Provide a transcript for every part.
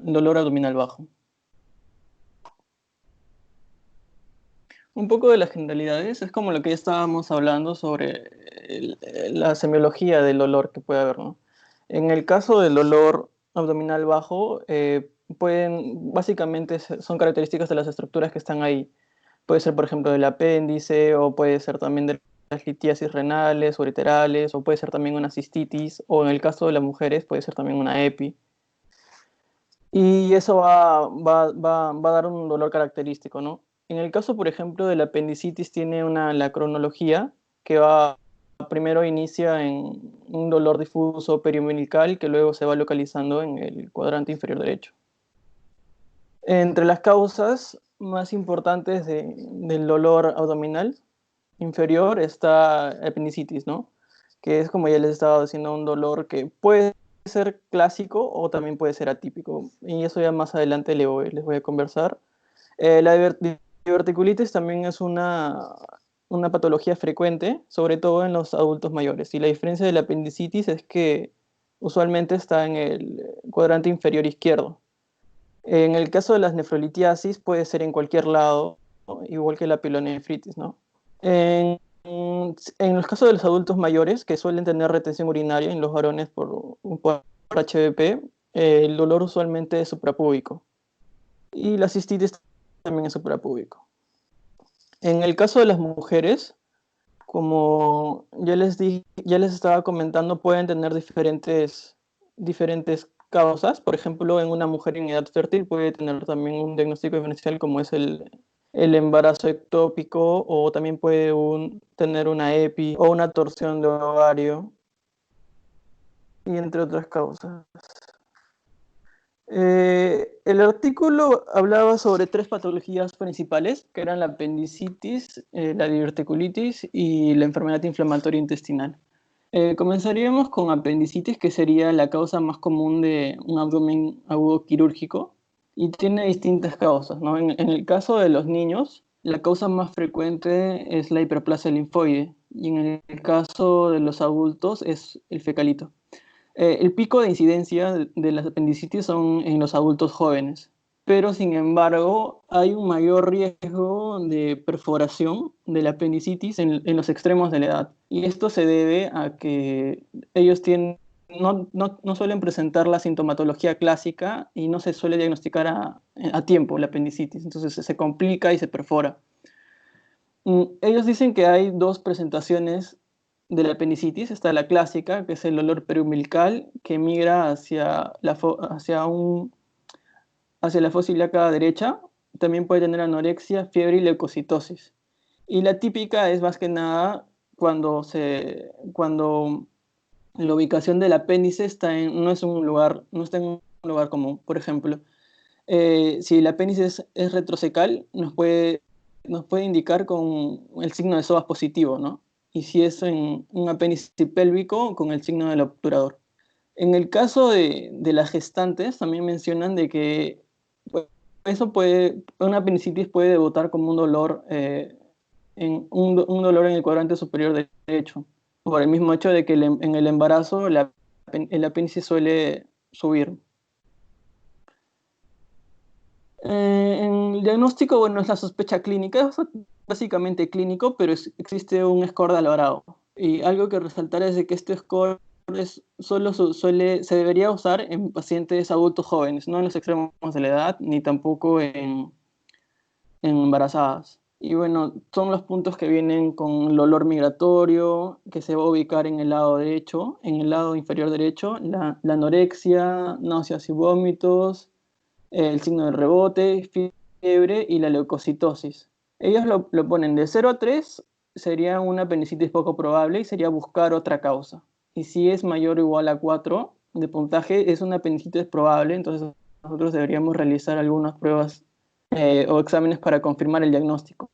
el dolor abdominal bajo. Un poco de las generalidades es como lo que ya estábamos hablando sobre la semiología del dolor que puede haber, ¿no? En el caso del dolor abdominal bajo, básicamente son características de las estructuras que están ahí. Puede ser, por ejemplo, del apéndice, o puede ser también de las litiasis renales, ureterales, o puede ser también una cistitis, o en el caso de las mujeres puede ser también una EPI. Y eso va a dar un dolor característico, ¿no? En el caso, por ejemplo, de la apendicitis, tiene la cronología que primero inicia en un dolor difuso periumbilical que luego se va localizando en el cuadrante inferior derecho. Entre las causas más importantes del dolor abdominal inferior está apendicitis, ¿no? Que es, como ya les estaba diciendo, un dolor que puede ser clásico o también puede ser atípico. Y eso ya más adelante les voy a conversar. La diverticulitis también es una patología frecuente, sobre todo en los adultos mayores. Y la diferencia de la apendicitis es que usualmente está en el cuadrante inferior izquierdo. En el caso de las nefrolitiasis puede ser en cualquier lado, ¿no? Igual que la pilonefritis, ¿no? En los casos de los adultos mayores, que suelen tener retención urinaria en los varones por HBP, el dolor usualmente es suprapúbico. Y la cistitis también es suprapúbico. En el caso de las mujeres, como ya les estaba comentando, pueden tener diferentes causas. Por ejemplo, en una mujer en edad fértil puede tener también un diagnóstico diferencial como es el embarazo ectópico, o también puede tener una EPI o una torsión de ovario, y entre otras causas. El artículo hablaba sobre tres patologías principales, que eran la apendicitis, la diverticulitis y la enfermedad inflamatoria intestinal. Comenzaríamos con apendicitis, que sería la causa más común de un abdomen agudo quirúrgico, y tiene distintas causas, ¿no? En el caso de los niños, la causa más frecuente es la hiperplasia linfoide, y en el caso de los adultos es el fecalito. El pico de incidencia de las apendicitis son en los adultos jóvenes, pero sin embargo hay un mayor riesgo de perforación de la apendicitis en los extremos de la edad. Y esto se debe a que ellos no suelen presentar la sintomatología clásica y no se suele diagnosticar a tiempo la apendicitis, entonces se complica y se perfora. Ellos dicen que hay dos presentaciones de la apendicitis. Está la clásica, que es el dolor periumbilical, que migra hacia la fosa ilíaca derecha. También puede tener anorexia, fiebre y leucocitosis. Y la típica es más que nada cuando la ubicación del apéndice no está en un lugar común. Por ejemplo, si el apéndice es retrocecal, nos puede indicar con el signo de psoas positivo, ¿no? Y si es en un apéndice pélvico, con el signo del obturador. En el caso de las gestantes, también mencionan de que pues, una apendicitis puede debutar como un dolor, un dolor en el cuadrante superior derecho, por el mismo hecho de que en el embarazo el apéndice suele subir. En el diagnóstico, bueno, es la sospecha clínica, es básicamente clínico, pero existe un score de Alvarado. Y algo que resaltar es de que este score se debería usar en pacientes adultos jóvenes, no en los extremos de la edad, ni tampoco en embarazadas. Y bueno, son los puntos que vienen con el olor migratorio, que se va a ubicar en el lado derecho, en el lado inferior derecho, la anorexia, náuseas y vómitos, el signo de rebote, fiebre y la leucocitosis. Ellos lo ponen de 0 a 3, sería una apendicitis poco probable y sería buscar otra causa. Y si es mayor o igual a 4 de puntaje, es una apendicitis probable, entonces nosotros deberíamos realizar algunas pruebas o exámenes para confirmar el diagnóstico.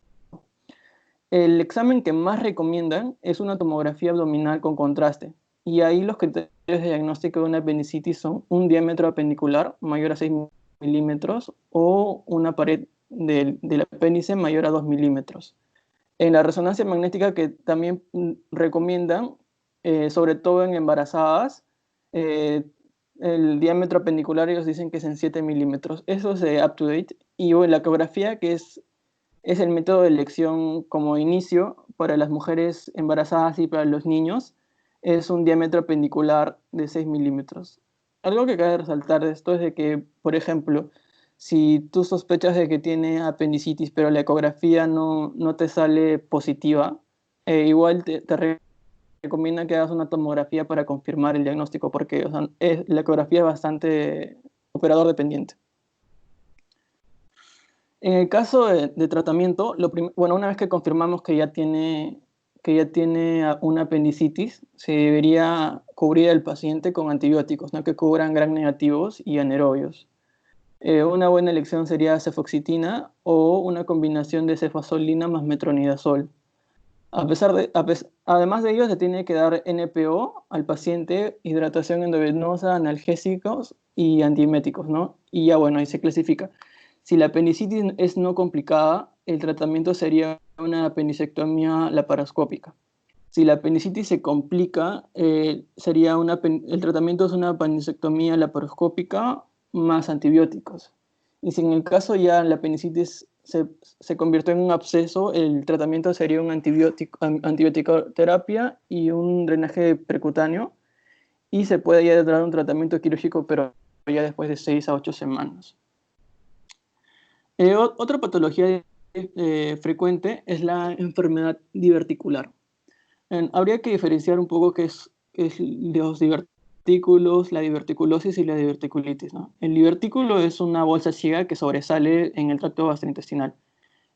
El examen que más recomiendan es una tomografía abdominal con contraste. Y ahí los criterios de diagnóstico de una apendicitis son un diámetro apendicular mayor a 6 milímetros o una pared del apéndice mayor a 2 milímetros. En la resonancia magnética, que también recomiendan, sobre todo en embarazadas, El diámetro apendicular ellos dicen que es en 7 milímetros. Eso es de UpToDate. Y bueno, la ecografía, que es el método de elección como inicio para las mujeres embarazadas y para los niños, es un diámetro apendicular de 6 milímetros. Algo que cabe resaltar de esto es de que, por ejemplo, si tú sospechas de que tiene apendicitis, pero la ecografía no te sale positiva, igual te recomienda que hagas una tomografía para confirmar el diagnóstico, porque o sea, la ecografía es bastante operador dependiente. En el caso de tratamiento, bueno, una vez que confirmamos que ya tiene una apendicitis, se debería cubrir al paciente con antibióticos, ¿no? Que cubran gram negativos y anaerobios. Una buena elección sería cefoxitina o una combinación de cefazolina más metronidazol. Además de ello, se tiene que dar NPO al paciente, hidratación endovenosa, analgésicos y antieméticos, ¿no? Y ya bueno, ahí se clasifica. Si la apendicitis es no complicada, el tratamiento sería una apendicectomía laparoscópica. Si la apendicitis se complica, el tratamiento es una apendicectomía laparoscópica más antibióticos. Y si en el caso ya la apendicitis se convirtió en un absceso, el tratamiento sería un antibiótico terapia y un drenaje percutáneo, y se puede ya dar un tratamiento quirúrgico, pero ya después de 6 a 8 semanas. Otra patología frecuente es la enfermedad diverticular. Habría que diferenciar un poco qué es los divertículos, la diverticulosis y la diverticulitis, ¿no? El divertículo es una bolsa ciega que sobresale en el tracto gastrointestinal.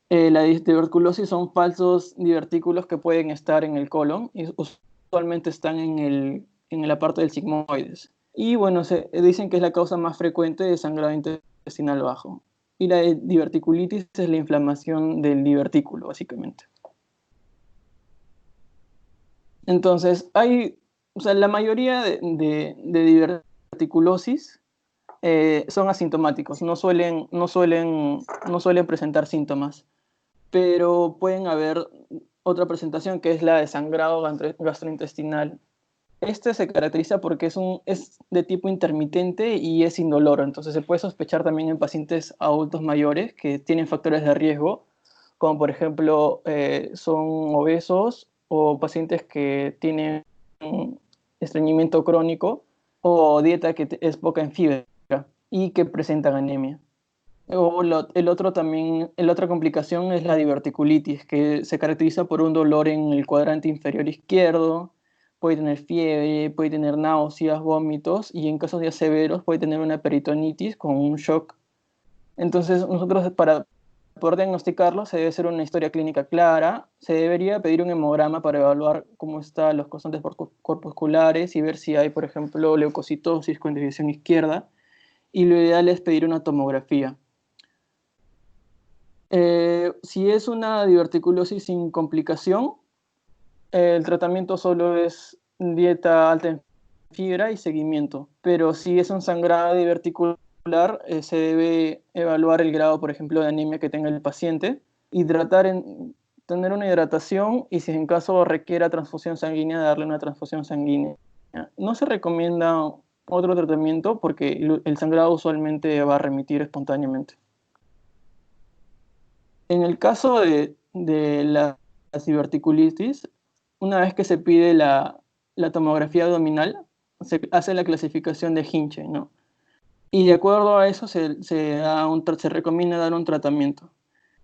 La diverticulosis son falsos divertículos que pueden estar en el colon y usualmente están en la parte del sigmoides. Y bueno, se dicen que es la causa más frecuente de sangrado intestinal bajo. Y la diverticulitis es la inflamación del divertículo, básicamente. Entonces, o sea, la mayoría de diverticulosis son asintomáticos, no suelen presentar síntomas, pero pueden haber otra presentación que es la de sangrado gastrointestinal. Este se caracteriza porque es de tipo intermitente y es indoloro, entonces se puede sospechar también en pacientes adultos mayores que tienen factores de riesgo, como por ejemplo son obesos o pacientes que tienen estreñimiento crónico o dieta que es poca en fibra y que presentan anemia. La otra complicación es la diverticulitis, que se caracteriza por un dolor en el cuadrante inferior izquierdo, puede tener fiebre, puede tener náuseas, vómitos, y en casos ya severos puede tener una peritonitis con un shock. Entonces, nosotros para poder diagnosticarlo se debe hacer una historia clínica clara, se debería pedir un hemograma para evaluar cómo están los constantes corpusculares y ver si hay, por ejemplo, leucocitosis con división izquierda, y lo ideal es pedir una tomografía. Si es una diverticulosis sin complicación, el tratamiento solo es dieta alta en fibra y seguimiento. Pero si es un sangrado diverticular, se debe evaluar el grado, por ejemplo, de anemia que tenga el paciente, tener una hidratación y si en caso requiera transfusión sanguínea, darle una transfusión sanguínea. No se recomienda otro tratamiento porque el sangrado usualmente va a remitir espontáneamente. En el caso de la diverticulitis, una vez que se pide la tomografía abdominal, se hace la clasificación de Hinche, ¿no? Y de acuerdo a eso se recomienda dar un tratamiento.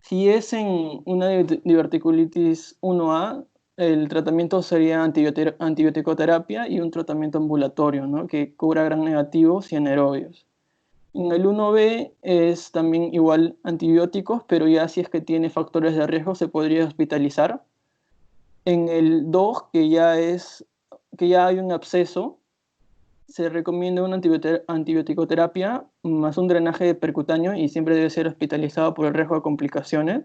Si es en una diverticulitis 1A, el tratamiento sería antibiótico-terapia y un tratamiento ambulatorio, ¿no? Que cubra gram negativos y anaerobios. En el 1B es también igual antibióticos, pero ya si es que tiene factores de riesgo se podría hospitalizar. En el 2, que ya hay un absceso, se recomienda una antibiótico-terapia más un drenaje percutáneo y siempre debe ser hospitalizado por el riesgo de complicaciones.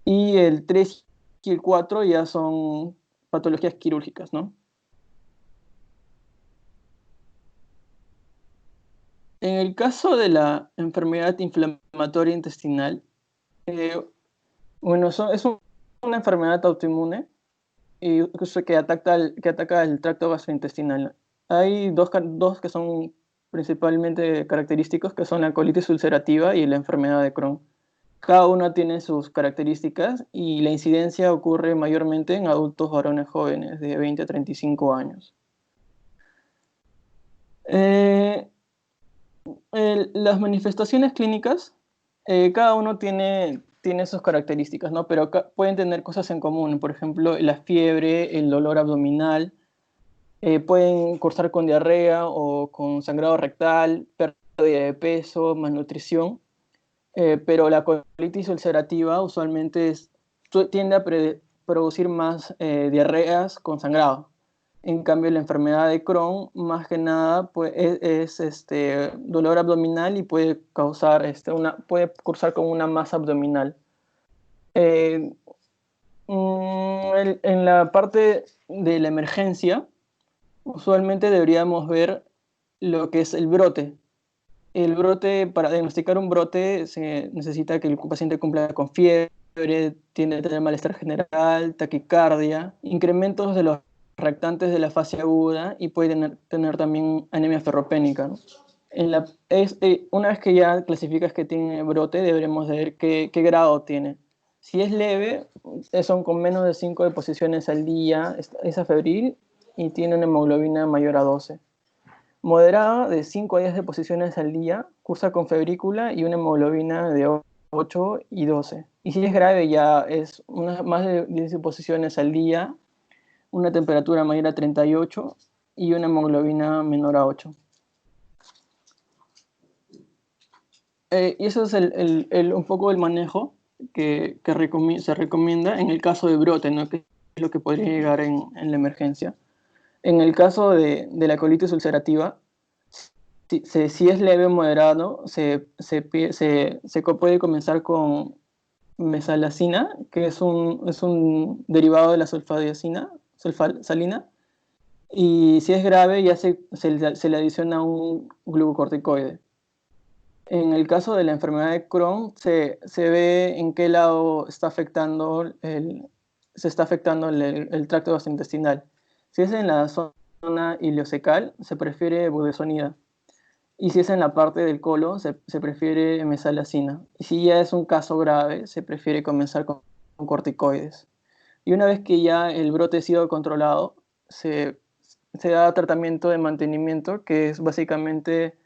Y el 3 y el 4 ya son patologías quirúrgicas, ¿no? En el caso de la enfermedad inflamatoria intestinal, eh, bueno, una enfermedad autoinmune y que ataca el tracto gastrointestinal. Hay dos que son principalmente característicos, que son la colitis ulcerativa y la enfermedad de Crohn. Cada una tiene sus características y la incidencia ocurre mayormente en adultos varones jóvenes de 20 a 35 años. Las manifestaciones clínicas, cada uno tiene sus características, ¿no? Pero pueden tener cosas en común, por ejemplo, la fiebre, el dolor abdominal, pueden cursar con diarrea o con sangrado rectal, pérdida de peso, malnutrición, pero la colitis ulcerativa usualmente tiende a producir más diarreas con sangrado. En cambio, la enfermedad de Crohn, más que nada, pues, es dolor abdominal y puede causar, puede cursar con una masa abdominal. Eh, en la parte de la emergencia, usualmente deberíamos ver lo que es el brote. El brote, para diagnosticar un brote, se necesita que el paciente cumpla con fiebre, tiene que tener malestar general, taquicardia, incrementos de los reactantes de la fase aguda y puede tener también anemia ferropénica, ¿no? Una vez que ya clasificas que tiene brote, deberemos ver qué grado tiene. Si es leve, son con menos de 5 deposiciones al día, es afebril y tiene una hemoglobina mayor a 12. Moderada, de 5 a 10 deposiciones al día, cursa con febrícula y una hemoglobina de 8 y 12. Y si es grave, ya es más de 10 deposiciones al día, una temperatura mayor a 38 y una hemoglobina menor a 8. Y eso es un poco el manejo que se recomienda en el caso de brote, ¿no? Que es lo que podría llegar en la emergencia. En el caso de la colitis ulcerativa, si es leve o moderado, se puede comenzar con mesalazina, que es un derivado de la sulfadiazina, sulfasalina, y si es grave ya se le adiciona un glucocorticoide. En el caso de la enfermedad de Crohn, se ve en qué lado se está afectando el tracto gastrointestinal. Si es en la zona ileocecal, se prefiere budesonida. Y si es en la parte del colon, se prefiere mesalazina. Y si ya es un caso grave, se prefiere comenzar con corticoides. Y una vez que ya el brote ha sido controlado, se da tratamiento de mantenimiento, que es básicamente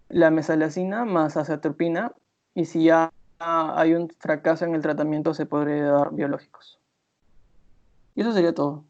la mesalazina más azathioprina, y si ya hay un fracaso en el tratamiento, se podría dar biológicos. Y eso sería todo.